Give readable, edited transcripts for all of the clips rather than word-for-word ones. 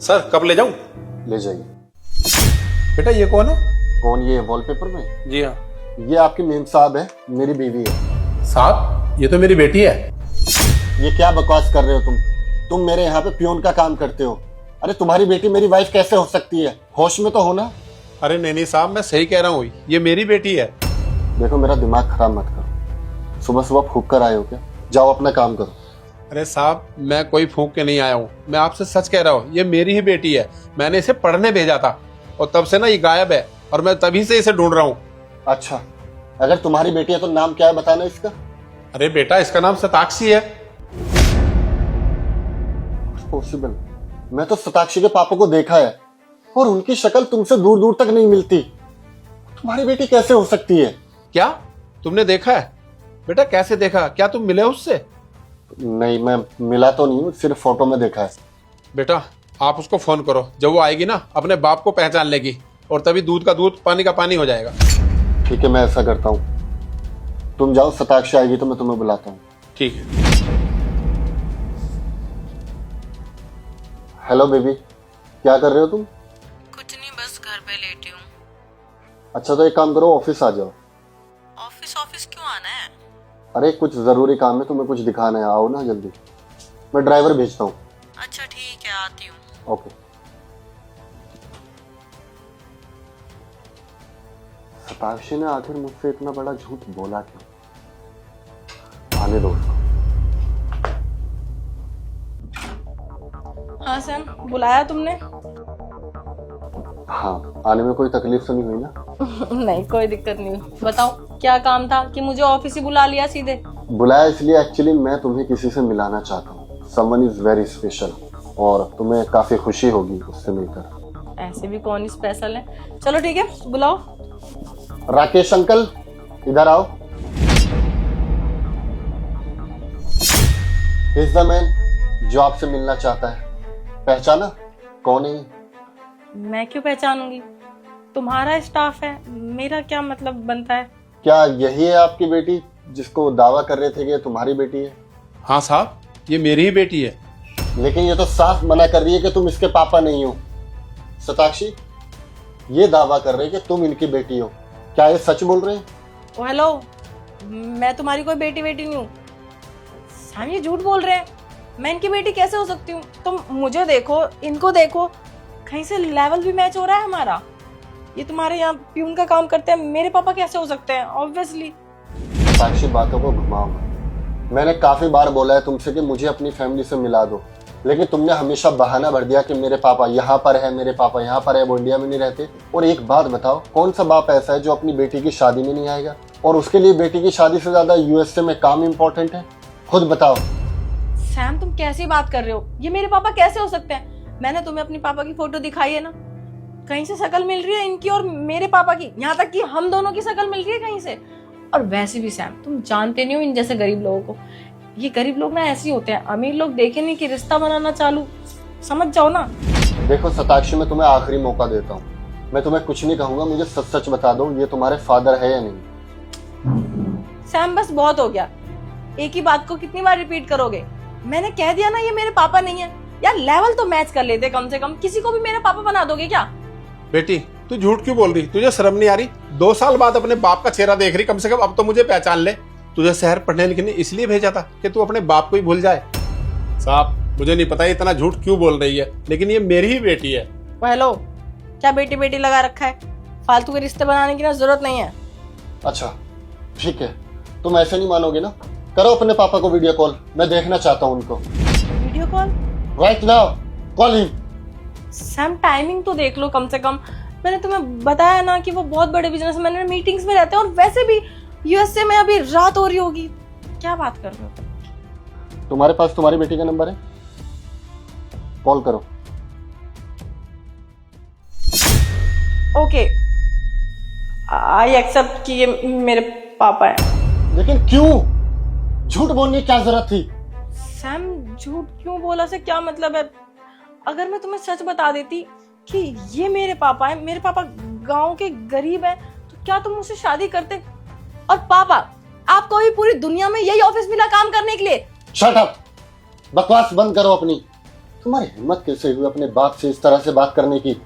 Sir कब ले जाऊं? ले जाइए। बेटा ये कौन है? कौन? ये वॉलपेपर में? जी हाँ। ये आपकी मेम साहब है, मेरी बीवी है। साहब ये तो मेरी बेटी है। ये क्या बकवास कर रहे हो तुम मेरे यहाँ पे पियोन का काम करते हो। अरे तुम्हारी बेटी मेरी वाइफ कैसे हो सकती है? होश में तो हो ना। अरे नहीं साहब, मैं सही कह रहा हूँ, ये मेरी बेटी है। देखो मेरा दिमाग खराब मत करो। सुबह सुबह फूक कर आए हो क्या? जाओ अपना काम करो। अरे साहब मैं कोई फूंक के नहीं आया हूँ, मैं आपसे सच कह रहा हूँ, ये मेरी ही बेटी है। मैंने इसे पढ़ने भेजा था और तब से ना ये गायब है और मैं तभी से इसे ढूंढ रहा हूँ। अच्छा, अगर तुम्हारी बेटी है तो नाम क्या है बताना इसका। अरे बेटा इसका नाम शताक्षी है। पॉसिबल? मैं तो शताक्षी के पापा को देखा है और उनकी शक्ल तुमसे दूर दूर तक नहीं मिलती। तुम्हारी बेटी कैसे हो सकती है? क्या तुमने देखा है? बेटा कैसे देखा? क्या तुम मिले उससे? नहीं, मैं मिला तो नहीं हूँ, सिर्फ फोटो में देखा है। बेटा आप उसको फोन करो, जब वो आएगी ना अपने बाप को पहचान लेगी और तभी दूध का दूध पानी का पानी हो जाएगा। ठीक है, मैं ऐसा करता हूँ, तुम जाओ, शताक्षी आएगी तो मैं तुम्हें बुलाता हूँ। ठीक है। हेलो बेबी, क्या कर रहे हो तुम? कुछ नहीं, बस घर पे लेटी हूँ। अच्छा तो एक काम करो, ऑफिस आ जाओ। ऑफिस क्यों आना है? अरे कुछ जरूरी काम है, तुम्हें कुछ दिखाना है, आओ ना जल्दी। मैं ड्राइवर भेजता हूँ। अच्छा ठीक है, आती हूँ। ओके। शताक्षी ने आखिर मुझसे इतना बड़ा झूठ बोला क्यों? आने दो उसको। हाँ सैम, बुलाया तुमने? हाँ, आने में कोई तकलीफ तो नहीं हुई ना? नहीं कोई दिक्कत नहीं। बताओ क्या काम था कि मुझे ऑफिस ही बुला लिया सीधे? बुलाया इसलिए, एक्चुअली मैं तुम्हें किसी से मिलाना चाहता हूँ। समवन इज वेरी स्पेशल और तुम्हें काफी खुशी होगी उससे मिलकर। ऐसे भी कौन स्पेशल है? चलो ठीक है, बुलाओ। राकेश अंकल इधर आओ। इज द मैन जो आपसे मिलना चाहता है। पहचाना कौन है? मैं क्यों पहचानूंगी? तुम्हारा स्टाफ है, मेरा क्या मतलब बनता है? क्या यही है आपकी बेटी जिसको दावा कर रहे थे कि तुम्हारी बेटी है? हाँ साहब ये मेरी ही बेटी है। लेकिन ये तो साफ मना कर रही है कि तुम इसके पापा नहीं हो। शताक्षी ये दावा कर रहे हैं कि तुम इनकी बेटी हो, क्या ये सच बोल रहे हैं? ओ हेलो, मैं तुम्हारी कोई बेटी नहीं हूँ। सैम ये झूठ बोल रहे हैं। मैं इनकी बेटी कैसे हो सकती हूँ? तुम मुझे देखो, इनको देखो, कहीं से लेवल भी मैच हो रहा है हमारा। ये तुम्हारे यहाँ प्यून का काम करते हैं, मेरे पापा कैसे हो सकते हैं? ऑब्वियसली। साक्षी बातों को घुमाओ। मैंने काफी बार बोला है तुमसे कि मुझे अपनी फैमिली से मिला दो, लेकिन तुमने हमेशा बहाना भर दिया कि मेरे पापा यहाँ पर है, मेरे पापा यहाँ पर है, वो इंडिया में नहीं रहते। और एक बात बताओ, कौन सा बाप ऐसा है जो अपनी बेटी की शादी में नहीं आएगा? और उसके लिए बेटी की शादी से ज्यादा यूएसए में काम इंपॉर्टेंट है? खुद बताओ। सैम तुम कैसी बात कर रहे हो? ये मेरे पापा कैसे हो सकते हैं? मैंने तुम्हें अपनी पापा की फोटो दिखाई है ना, कहीं से शक्ल मिल रही है इनकी और मेरे पापा की, यहाँ तक कि हम दोनों की शक्ल मिल रही है कहीं से। और वैसे भी सैम तुम जानते नहीं हो इन जैसे गरीब लोगों को। ये गरीब लोग ना ऐसे ही होते हैं, अमीर लोग देखे नहीं कि रिश्ता बनाना चालू, समझ जाओ ना। देखो शताक्षी, मैं तुम्हें आखिरी मौका देता हूँ, मैं तुम्हें कुछ नहीं कहूंगा, मुझे सच सच बता दो ये तुम्हारे फादर है या नहीं? सैम बस बहुत हो गया, एक ही बात को कितनी बार रिपीट करोगे? मैंने कह दिया ना ये मेरे पापा नहीं है। यार लेवल तो मैच कर लेते कम से कम, किसी को भी मेरे पापा बना दोगे क्या? बेटी तू झूठ क्यों बोल रही? तुझे शर्म नहीं आ रही? 2 साल बाद अपने बाप का चेहरा देख रही, कम से कम अब तो मुझे पहचान ले। तुझे शहर पढ़ने लिखने इसलिए भेजा था कि तू अपने बाप को ही भूल जाए। साहब मुझे नहीं पता इतना झूठ क्यों बोल रही है, लेकिन ये मेरी ही बेटी है। हेलो, क्या बेटी बेटी लगा रखा है? फालतू के रिश्ते बनाने की ना जरूरत नहीं है। अच्छा ठीक है, तुम ऐसे नहीं मानोगे ना? करो अपने पापा को वीडियो कॉल, मैं देखना चाहता हूँ उनको। Video call? Right now call him. Sam timing तो देख लो कम से कम। मैंने तुम्हें बताया ना कि वो बहुत बड़े बिजनेसमैन है, मीटिंग्स में रहते हैं, और वैसे भी यूएसए में अभी रात हो रही होगी। क्या बात कर रहे हो? तुम्हारे पास तुम्हारी बेटी का नंबर है? कॉल करो। ओके, आई एक्सेप्ट कि ये मेरे पापा है। लेकिन क्यों? झूठ बोलने की क्या जरूरत थी? सैम झूठ क्यों बोला से क्या मतलब है? अगर मैं तुम्हें सच बता देती कि ये मेरे पापा है, मेरे पापा गांव के गरीब हैं, तो क्या तुम मुझसे शादी करते? और पापा, आपको भी पूरी दुनिया में यही ऑफिस मिला काम करने के लिए? शट अप, बकवास बंद करो अपनी। तुम्हारी हिम्मत कैसे हुई अपने बाप से इस तरह से बात करने की?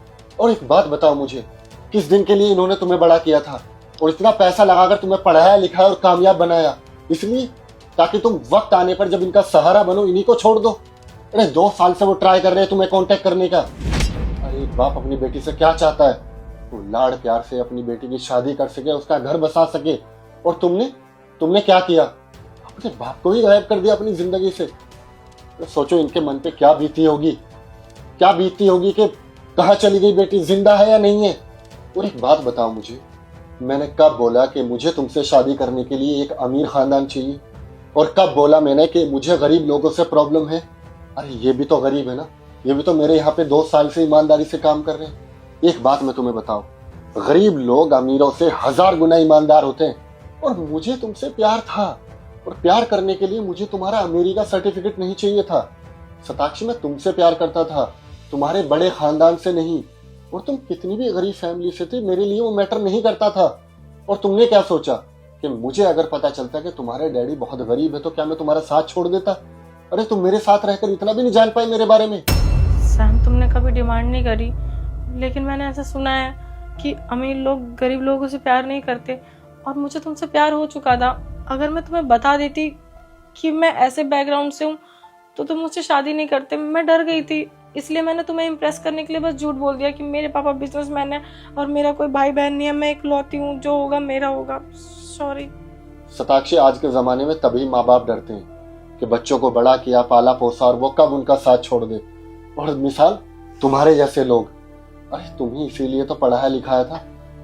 और एक बात बताओ मुझे, किस दिन के लिए इन्होंने तुम्हें बड़ा किया था और इतना पैसा लगाकर तुम्हें पढ़ाया लिखाया और कामयाब बनाया? इसलिए ताकि तुम वक्त आने पर जब इनका सहारा बनो इन्हीं को छोड़ दो? अरे 2 साल से वो ट्राई कर रहे हैं तुम्हें कांटेक्ट करने का। अरे एक बाप अपनी बेटी से क्या चाहता है? वो लाड़ प्यार से अपनी बेटी की शादी कर सके, उसका घर बसा सके। और तुमने क्या किया? अपने बाप को ही गायब कर दिया अपनी जिंदगी से। तो सोचो इनके मन पे क्या बीती होगी कि कहाँ चली गई बेटी, जिंदा है या नहीं है? और एक बात बताओ मुझे, मैंने कब बोला कि मुझे तुमसे शादी करने के लिए एक अमीर खानदान चाहिए? और कब बोला मैंने कि मुझे गरीब लोगों से प्रॉब्लम है? अरे ये भी तो गरीब है ना, ये भी तो मेरे यहाँ पे 2 साल से ईमानदारी से काम कर रहे हैं। एक बात मैं तुम्हें बताऊं, गरीब लोग अमीरों से 1000 गुना ईमानदार होते हैं। और मुझे तुमसे प्यार था, और प्यार करने के लिए मुझे तुम्हारा अमेरिका सर्टिफिकेट नहीं चाहिए था। सताक्षी, मैं तुमसे प्यार करता था, तुम्हारे बड़े खानदान से नहीं। और तुम कितनी भी गरीब फैमिली से थी, मेरे लिए वो मैटर नहीं करता था। और तुमने क्या सोचा कि मुझे अगर पता चलता कि तुम्हारे डैडी बहुत गरीब है तो क्या मैं तुम्हारा साथ छोड़ देता? अरे तुम मेरे साथ रहकर इतना भी नहीं जान पाए मेरे बारे में। सैम, तुमने कभी डिमांड नहीं करी, लेकिन मैंने ऐसा सुना है कि अमीर लोग गरीब लोगों से प्यार नहीं करते, और मुझे तुमसे प्यार हो चुका था। अगर मैं तुम्हें बता देती कि मैं ऐसे बैकग्राउंड से हूँ तो तुम मुझसे शादी नहीं करते। मैं डर गई थी, इसलिए मैंने तुम्हें इम्प्रेस करने के लिए बस झूठ बोल दिया कि मेरे पापा बिजनेसमैन है और मेरा कोई भाई बहन नहीं है, मैं इकलौती हूँ, जो होगा मेरा होगा। सॉरी। सताक्षी, आज के जमाने में तभी माँ बाप डरते हैं कि बच्चों को बड़ा किया, पाला पोसा, और वो कब उनका साथ छोड़ दे। और मिसाल तुम्हारे जैसे लोग। अरे तुम्हें इसीलिए तो पढ़ाया लिखाया था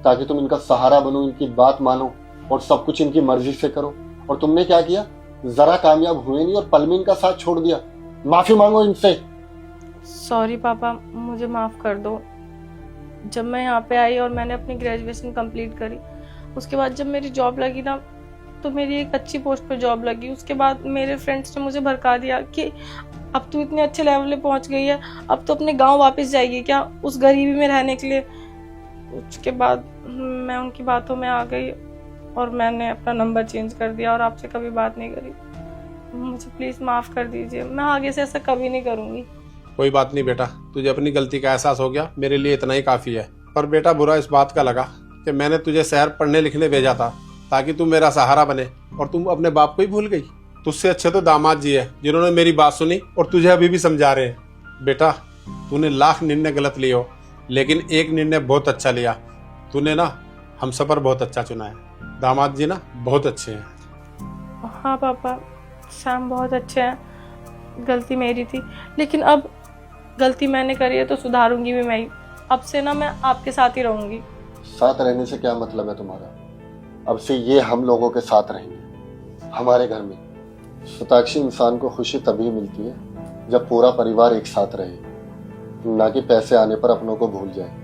ताकि तुम इनका सहारा बनो, इनकी बात मानो और सब कुछ इनकी मर्जी से करो। और तुमने क्या किया? जरा कामयाब हुए नहीं और पल में इनका साथ छोड़ दिया। माफी मांगो इनसे। सॉरी पापा, मुझे माफ़ कर दो। जब मैं यहाँ पे आई और मैंने अपनी ग्रेजुएशन कंप्लीट करी, उसके बाद जब मेरी जॉब लगी ना, तो मेरी एक अच्छी पोस्ट पे जॉब लगी। उसके बाद मेरे फ्रेंड्स ने मुझे भड़का दिया कि अब तू इतने अच्छे लेवल पे पहुँच गई है, अब तो अपने गांव वापस जाएगी क्या उस गरीबी में रहने के लिए। उसके बाद मैं उनकी बातों में आ गई और मैंने अपना नंबर चेंज कर दिया और आपसे कभी बात नहीं करी। मुझे प्लीज़ माफ़ कर दीजिए, मैं आगे से ऐसा कभी नहीं करूँगी। कोई बात नहीं बेटा, तुझे अपनी गलती का एहसास हो गया, मेरे लिए इतना ही काफी है। पर बेटा बुरा इस बात का लगा कि मैंने तुझे शहर पढ़ने लिखने भेजा था ताकि तू मेरा सहारा बने, और तुम अपने बाप को ही भूल गई। तुझसे अच्छे तो दामाद जी है जिन्होंने मेरी बात सुनी और तुझे अभी भी समझा रहे हैं। बेटा तूने लाख निर्णय गलत लिए हो, लेकिन एक निर्णय बहुत अच्छा लिया। तूने ना हम सफर बहुत अच्छा चुना है। दामाद जी ना बहुत अच्छे हैं। हाँ पापा, सैम बहुत अच्छे हैं, गलती मेरी थी, लेकिन अब गलती मैंने करी है तो सुधारूंगी भी मैं ही। अब से ना मैं आपके साथ ही रहूंगी। साथ रहने से क्या मतलब है तुम्हारा? अब से ये हम लोगों के साथ रहेंगे हमारे घर में। सताक्षी, इंसान को खुशी तभी मिलती है जब पूरा परिवार एक साथ रहे, ना कि पैसे आने पर अपनों को भूल जाए।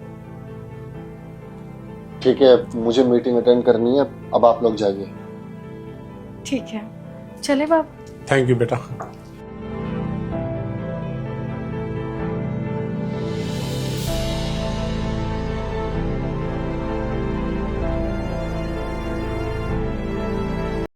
ठीक है, मुझे मीटिंग अटेंड करनी है, अब आप लोग जाइए। ठीक है, चले बाप। थैंक यू बेटा।